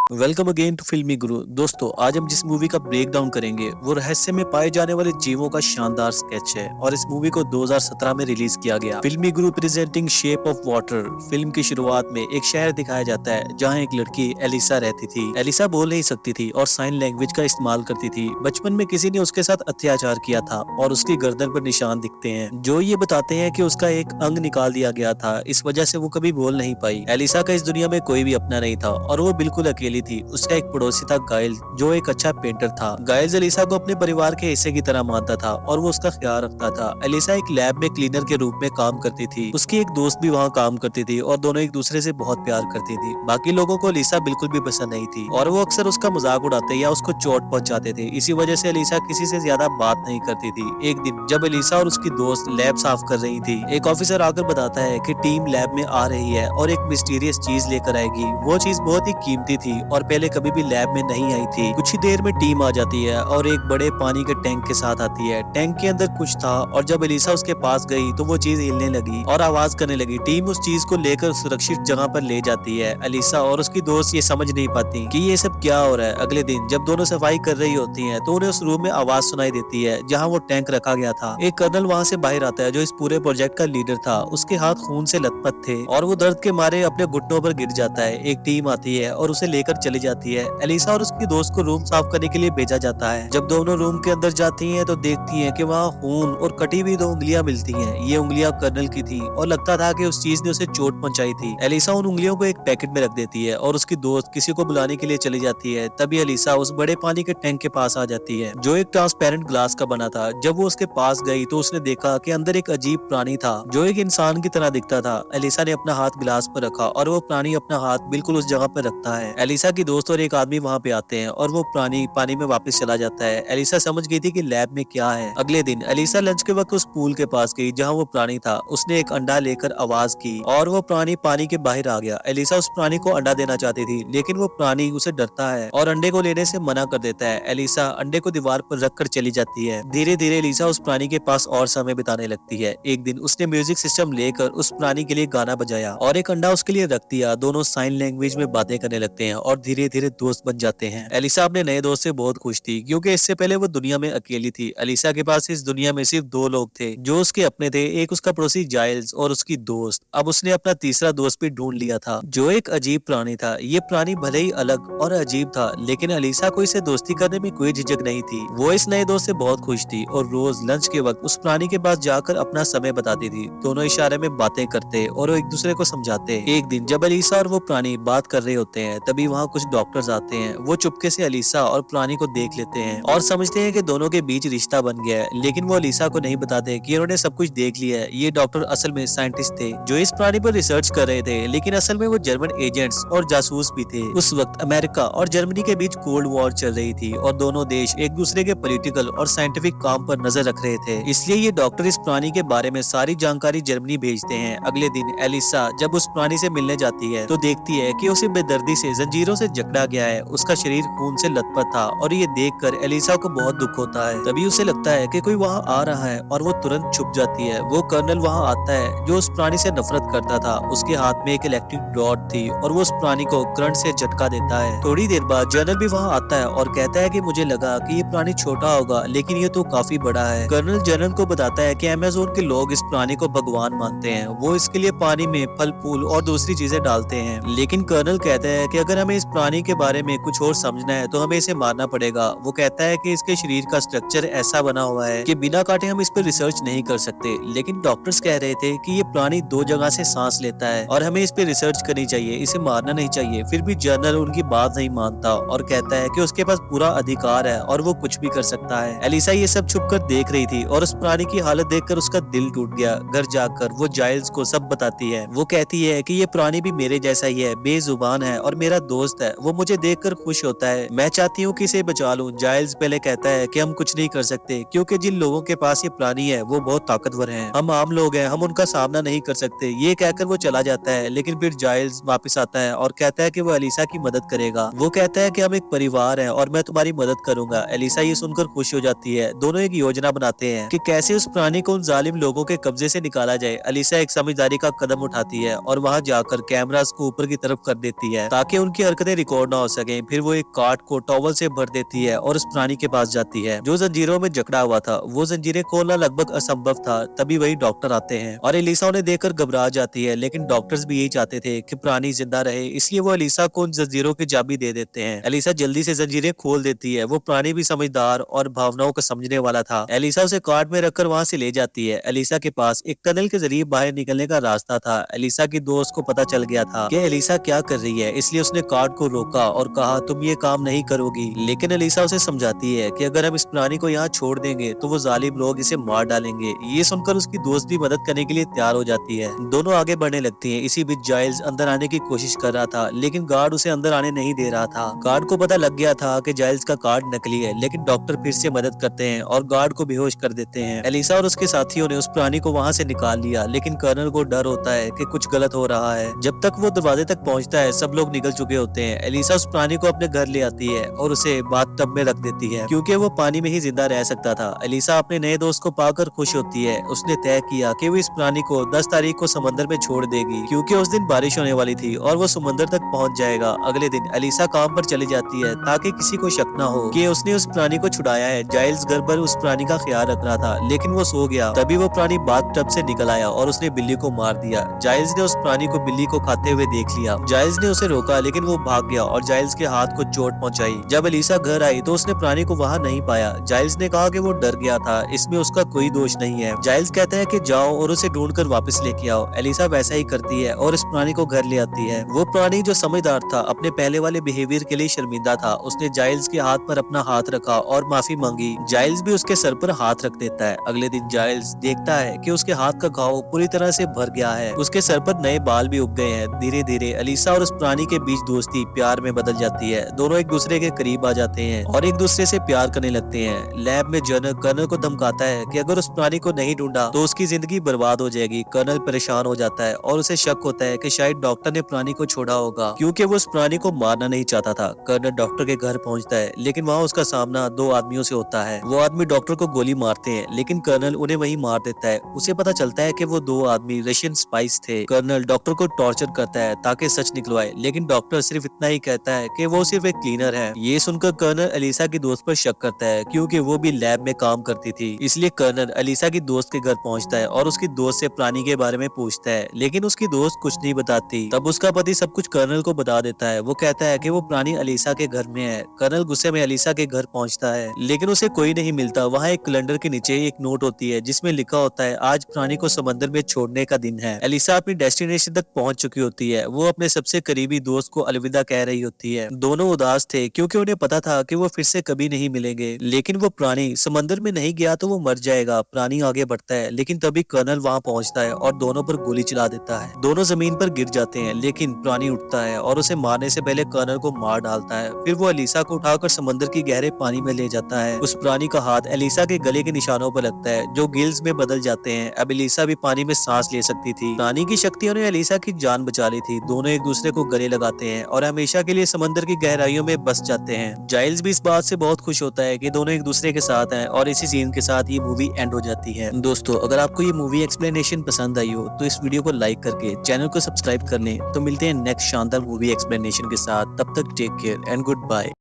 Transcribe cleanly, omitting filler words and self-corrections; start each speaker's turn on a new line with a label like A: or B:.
A: Welcome again to फिल्मी गुरु। दोस्तों, आज हम जिस मूवी का ब्रेक डाउन करेंगे वो रहस्य में पाए जाने वाले जीवों का शानदार स्केच है और इस मूवी को 2017 में रिलीज किया गया। फिल्मी गुरु presenting shape of water. Film की शुरुआत में एक शहर दिखाया जाता है जहाँ एक लड़की एलिसा रहती थी। एलिसा बोल नहीं सकती थी और साइन लैंग्वेज का इस्तेमाल करती थी। बचपन में किसी ने उसके साथ अत्याचार किया था और उसकी गर्दन पर निशान दिखते हैं जो ये बताते हैं कि उसका एक अंग निकाल दिया गया था। इस वजह से वो कभी बोल नहीं पाई। एलिसा का इस दुनिया में कोई भी अपना नहीं था और वो बिल्कुल अकेली थी। उसका एक पड़ोसी था गाइल, जो एक अच्छा पेंटर था। गाइल एलिसा को अपने परिवार के हिस्से की तरह मानता था और वो उसका ख्याल रखता था। एलिसा एक लैब में क्लीनर के रूप में काम करती थी। उसकी एक दोस्त भी वहाँ काम करती थी और दोनों एक दूसरे से बहुत प्यार करती थी। बाकी लोगों को एलिसा बिल्कुल भी पसंद नहीं थी और वो अक्सर उसका मजाक उड़ाते या उसको चोट पहुंचाते थे। इसी वजह से एलिसा किसी से ज्यादा बात नहीं करती थी। एक दिन जब एलिसा और उसकी दोस्त लैब साफ कर रही थी, एक ऑफिसर आकर बताता है कि टीम लैब में आ रही है और एक मिस्टीरियस चीज लेकर आएगी। वो चीज बहुत ही कीमती थी और पहले कभी भी लैब में नहीं आई थी। कुछ ही देर में टीम आ जाती है और एक बड़े पानी के टैंक के साथ आती है। टैंक के अंदर कुछ था और जब एलिसा उसके पास गई तो वो चीज हिलने लगी और आवाज करने लगी। टीम उस चीज को लेकर सुरक्षित जगह पर ले जाती है। एलिसा और उसकी दोस्त ये समझ नहीं पाती कि ये सब क्या हो रहा है। अगले दिन जब दोनों सफाई कर रही होती हैं तो उन्हें उस रूम में आवाज सुनाई देती है जहाँ वो टैंक रखा गया था। एक कर्नल वहाँ से बाहर आता है जो इस पूरे प्रोजेक्ट का लीडर था। उसके हाथ खून से लथपथ थे और वो दर्द के मारे अपने घुटनों पर गिर जाता है। एक टीम आती है और उसे लेकर चली जाती है। एलिसा और उसकी दोस्त को रूम साफ करने के लिए भेजा जाता है। जब दोनों रूम के अंदर जाती हैं तो देखती हैं कि वहाँ खून और कटी हुई दो उंगलियां मिलती हैं। ये उंगलियां कर्नल की थी और लगता था कि उस चीज ने उसे चोट पहुंचाई थी। एलिसा उन उंगलियों को एक पैकेट में रख देती है और उसकी दोस्त किसी को बुलाने के लिए चली जाती है। तभी एलिसा उस बड़े पानी के टैंक के पास आ जाती है जो एक ट्रांसपेरेंट ग्लास का बना था। जब वो उसके पास गई तो उसने देखा कि अंदर एक अजीब प्राणी था जो एक इंसान की तरह दिखता था। एलिसा ने अपना हाथ गिलास पर रखा और वो प्राणी अपना हाथ बिल्कुल उस जगह पर रखता है। एलिसा की दोस्त और एक आदमी वहाँ पे आते हैं और वो प्राणी पानी में वापस चला जाता है। एलिसा समझ गई थी कि लैब में क्या है। अगले दिन एलिसा लंच के वक्त उस पूल के पास गई जहाँ वो प्राणी था। उसने एक अंडा लेकर आवाज की और वो प्राणी पानी के बाहर आ गया। एलिसा उस प्राणी को अंडा देना चाहती थी लेकिन वो प्राणी उसे डरता है और अंडे को लेने से मना कर देता है। एलिसा अंडे को दीवार पर रखकर चली जाती है। धीरे धीरे एलिसा उस प्राणी के पास और समय बिताने लगती है। एक दिन उसने म्यूजिक सिस्टम लेकर उस प्राणी के लिए गाना बजाया और एक अंडा उसके लिए रख दिया। दोनों साइन लैंग्वेज में बातें करने लगते हैं और धीरे धीरे दोस्त बन जाते हैं। एलिसा अपने नए दोस्त से बहुत खुश थी क्योंकि इससे पहले वो दुनिया में अकेली थी। एलिसा के पास इस दुनिया में सिर्फ दो लोग थे जो उसके अपने थे, एक उसका पड़ोसी जाइल्स और उसकी दोस्त। अब उसने अपना तीसरा दोस्त भी ढूंढ लिया था जो एक अजीब प्राणी था। ये प्राणी भले ही अलग और अजीब था लेकिन एलिसा को इसे दोस्ती करने में कोई झिझक नहीं थी। वो इस नए दोस्त से बहुत खुश थी और रोज लंच के वक्त उस प्राणी के पास जाकर अपना समय बताती थी। दोनों इशारे में बातें करते और वो एक दूसरे को समझाते। एक दिन जब एलिसा और वो प्राणी बात कर रहे होते हैं तभी वहाँ कुछ डॉक्टर्स आते हैं। वो चुपके से एलिसा और प्राणी को देख लेते हैं और समझते हैं कि दोनों के बीच रिश्ता बन गया है। लेकिन वो एलिसा को नहीं बताते कि उन्होंने सब कुछ देख लिया है। ये डॉक्टर असल में साइंटिस्ट थे जो इस प्राणी पर रिसर्च कर रहे थे, लेकिन असल में वो जर्मन एजेंट्स और जासूस भी थे। उस वक्त अमेरिका और जर्मनी के बीच कोल्ड वॉर चल रही थी और दोनों देश एक दूसरे के पॉलिटिकल और साइंटिफिक काम पर नजर रख रहे थे। इसलिए ये डॉक्टर इस प्राणी के बारे में सारी जानकारी जर्मनी भेजते हैं। अगले दिन एलिसा जब उस प्राणी से मिलने जाती है तो देखती है कि उसे बेदर्दी से जंजीरों से जकड़ा गया है। उसका शरीर खून से लथपथ था और ये देखकर एलिसा को बहुत दुख होता है। तभी उसे लगता है कि कोई वहाँ आ रहा है और वो तुरंत छुप जाती है। वो कर्नल वहाँ आता है जो उस प्राणी से नफरत करता था। उसके हाथ में एक इलेक्ट्रिक रॉड थी और वो उस प्राणी को करंट से झटका देता है। थोड़ी देर बाद जनरल भी वहाँ आता है और कहता है कि मुझे लगा कि ये प्राणी छोटा होगा लेकिन ये तो काफी बड़ा है। कर्नल जनरल को बताता है कि अमेज़न के लोग इस प्राणी को भगवान मानते हैं। वो इसके लिए पानी में फल फूल और दूसरी चीजें डालते हैं। लेकिन कर्नल कहता है कि अगर हमें इस प्राणी के बारे में कुछ और समझना है तो हमें इसे मारना पड़ेगा। वो कहता है कि इसके शरीर का स्ट्रक्चर ऐसा बना हुआ है कि बिना काटे हम इस पर रिसर्च नहीं कर सकते। लेकिन डॉक्टर्स कह रहे थे कि ये प्राणी दो जगह से सांस लेता है और हमें इस पे रिसर्च करनी चाहिए, इसे मारना नहीं चाहिए। फिर भी जनरल उनकी बात नहीं मानता और कहता है कि उसके पास पूरा अधिकार है और वो कुछ भी कर सकता है। एलिसा ये सब छुप कर देख रही थी और उस प्राणी की हालत देखकर उसका दिल टूट गया। घर जाकर वो जाइल्स को सब बताती है। वो कहती है कि ये प्राणी भी मेरे जैसा ही है, बेजुबान है और मेरा दोस्त है। वो मुझे देखकर खुश होता है। मैं चाहती हूँ कि इसे बचा लूं। जाइल्स पहले कहता है कि हम कुछ नहीं कर सकते क्योंकि जिन लोगों के पास ये प्राणी है वो बहुत ताकतवर हैं। हम आम लोग हैं, हम उनका सामना नहीं कर सकते। ये कहकर वो चला जाता है लेकिन फिर जाइल्स वापस आता है और कहता है कि वो एलिसा की मदद करेगा। वो कहता है कि हम एक परिवार हैं और मैं तुम्हारी मदद करूंगा। एलिसा ये सुनकर खुश हो जाती है। दोनों एक योजना बनाते हैं कि कैसे उस प्राणी को उन जालिम लोगों के कब्जे से निकाला जाए। एलिसा एक समझदारी का कदम उठाती है और वहाँ जाकर कैमरास को ऊपर की तरफ कर देती है ताकि उनकी हरकतें रिकॉर्ड ना हो सके। फिर वो एक कार्ड को टॉवल से भर देती है और उस प्राणी के पास जाती है जो जंजीरों में जकड़ा हुआ था। वो जंजीरें खोलना लगभग असंभव था। तभी वही डॉक्टर आते हैं और एलिसा उन्हें देखकर घबरा जाती है, लेकिन डॉक्टर्स भी यही चाहते थे कि प्राणी जिंदा रहे, इसलिए वो एलिसा को उन जंजीरों की चाबी दे देते हैं। एलिसा जल्दी से जंजीरें खोल देती है। वो प्राणी भी समझदार और भावनाओं को समझने वाला था। एलिसा उसे कार्ड में रखकर वहां से ले जाती है। एलिसा के पास एक टनल के जरिए बाहर निकलने का रास्ता था। एलिसा की दोस्त को पता चल गया था कि एलिसा क्या कर रही है, इसलिए उसने कार्ड को रोका और कहा तुम ये काम नहीं करोगी। लेकिन एलिसा उसे समझाती है कि अगर हम इस प्राणी को यहाँ छोड़ देंगे तो वो जालिम लोग इसे मार डालेंगे। ये सुनकर उसकी दोस्त भी मदद करने के लिए तैयार हो जाती है। दोनों आगे बढ़ने लगती हैं। इसी बीच जाइल्स अंदर आने की कोशिश कर रहा था, लेकिन गार्ड उसे अंदर आने नहीं दे रहा था। गार्ड को पता लग गया था कि जाइल्स का कार्ड नकली है, लेकिन डॉक्टर फिर से मदद करते हैं और गार्ड को बेहोश कर देते हैं। एलिसा और उसके साथियों ने उस प्राणी को वहां से निकाल लिया, लेकिन कर्नल को डर होता है कि कुछ गलत हो रहा है। जब तक वो दरवाजे तक पहुंचता है सब लोग निकल चुके होते हैं। एलिसा उस प्राणी को अपने घर ले आती है और उसे बाथटब में रख देती है क्योंकि वो पानी में ही जिंदा रह सकता था। एलिसा अपने नए दोस्त को पाकर खुश होती है। उसने तय किया कि वो इस प्राणी को 10 तारीख को समंदर में छोड़ देगी क्योंकि उस दिन बारिश होने वाली थी और वो समंदर तक पहुंच जाएगा। अगले दिन एलिसा काम पर चली जाती है ताकि किसी को शक न हो कि उसने उस प्राणी को छुड़ाया है। जाइल्स घर पर उस प्राणी का ख्याल रख रहा था, लेकिन वो सो गया। तभी वो प्राणी बाथटब से निकल आया और उसने बिल्ली को मार दिया। जाइल्स ने उस प्राणी को बिल्ली को खाते हुए देख लिया। जाइल्स ने उसे रोका, लेकिन वो भाग गया और जाइल्स के हाथ को चोट पहुंचाई। जब एलिसा घर आई तो उसने प्राणी को वहां नहीं पाया। जाइल्स ने कहा कि वो डर गया था, इसमें उसका कोई दोष नहीं है। जाइल्स कहता है कि जाओ और उसे ढूंढकर वापस लेके आओ। एलिसा वैसा ही करती है और इस प्राणी को घर ले आती है। वो प्राणी जो समझदार था, अपने पहले वाले बिहेवियर के लिए शर्मिंदा था। उसने जाइल्स के हाथ पर अपना हाथ रखा और माफी मांगी। जाइल्स भी उसके सर पर हाथ रख देता है। अगले दिन जाइल्स देखता है कि उसके हाथ का घाव पूरी तरह से भर गया है। उसके सर पर नए बाल भी उग गए हैं। धीरे धीरे एलिसा और उस प्राणी के बीच दोस्ती प्यार में बदल जाती है। दोनों एक दूसरे के करीब आ जाते हैं और एक दूसरे से प्यार करने लगते हैं। लैब में जनरल कर्नल को धमकाता है कि अगर उस प्राणी को नहीं ढूंढा तो उसकी जिंदगी बर्बाद हो जाएगी। कर्नल परेशान हो जाता है और उसे शक होता है कि शायद डॉक्टर ने प्राणी को छोड़ा होगा क्योंकि वो उस प्राणी को मारना नहीं चाहता था। कर्नल डॉक्टर के घर पहुंचता है, लेकिन वहाँ उसका सामना 2 आदमियों से होता है। वो आदमी डॉक्टर को गोली मारते हैं, लेकिन कर्नल उन्हें वहीं मार देता है। उसे पता चलता है कि वो 2 आदमी रशियन स्पाइस थे। कर्नल डॉक्टर को टॉर्चर करता है ताकि सच निकलवाए, लेकिन डॉक्टर सिर्फ इतना ही कहता है कि वो सिर्फ एक क्लीनर है। ये सुनकर कर्नल एलिसा की दोस्त पर शक करता है क्योंकि वो भी लैब में काम करती थी। इसलिए कर्नल एलिसा की दोस्त के घर पहुंचता है और उसकी दोस्त से प्राणी के बारे में पूछता है, लेकिन उसकी दोस्त कुछ नहीं बताती। तब उसका पति सब कुछ कर्नल को बता देता है। वो कहता है कि वो प्राणी एलिसा के घर में है। कर्नल गुस्से में एलिसा के घर पहुंचता है, लेकिन उसे कोई नहीं मिलता। वहाँ एक कैलेंडर के नीचे एक नोट होती है जिसमें लिखा होता है आज प्राणी को समंदर में छोड़ने का दिन है। एलिसा अपनी डेस्टिनेशन तक पहुंच चुकी होती है। वो अपने सबसे करीबी दोस्त को अलविदा कह रही होती है। दोनों उदास थे क्योंकि उन्हें पता था कि वो फिर से कभी नहीं मिलेंगे, लेकिन वो प्राणी समंदर में नहीं गया तो वो मर जाएगा। प्राणी आगे बढ़ता है, लेकिन तभी कर्नल वहाँ पहुंचता है और दोनों पर गोली चला देता है। दोनों जमीन पर गिर जाते हैं, लेकिन प्राणी उठता है और उसे मारने से पहले कर्नल को मार डालता है। फिर वो एलिसा को उठाकर समंदर की गहरे पानी में ले जाता है। उस प्राणी का हाथ एलिसा के गले के निशानों पर लगता है जो गिल्स में बदल जाते हैं। अब एलिसा भी पानी में सांस ले सकती थी। प्राणी की शक्तियों ने एलिसा की जान बचा ली थी। दोनों एक दूसरे को गले लगाते हैं और हमेशा के लिए समंदर की गहराइयों में बस जाते हैं। जाइल्स भी इस बात से बहुत खुश होता है कि दोनों एक दूसरे के साथ हैं और इसी सीन के साथ ये मूवी एंड हो जाती है। दोस्तों, अगर आपको ये मूवी एक्सप्लेनेशन पसंद आई हो तो इस वीडियो को लाइक करके चैनल को सब्सक्राइब कर लें। तो मिलते हैं नेक्स्ट शानदार मूवी एक्सप्लेनेशन के साथ। तब तक take care and good bye.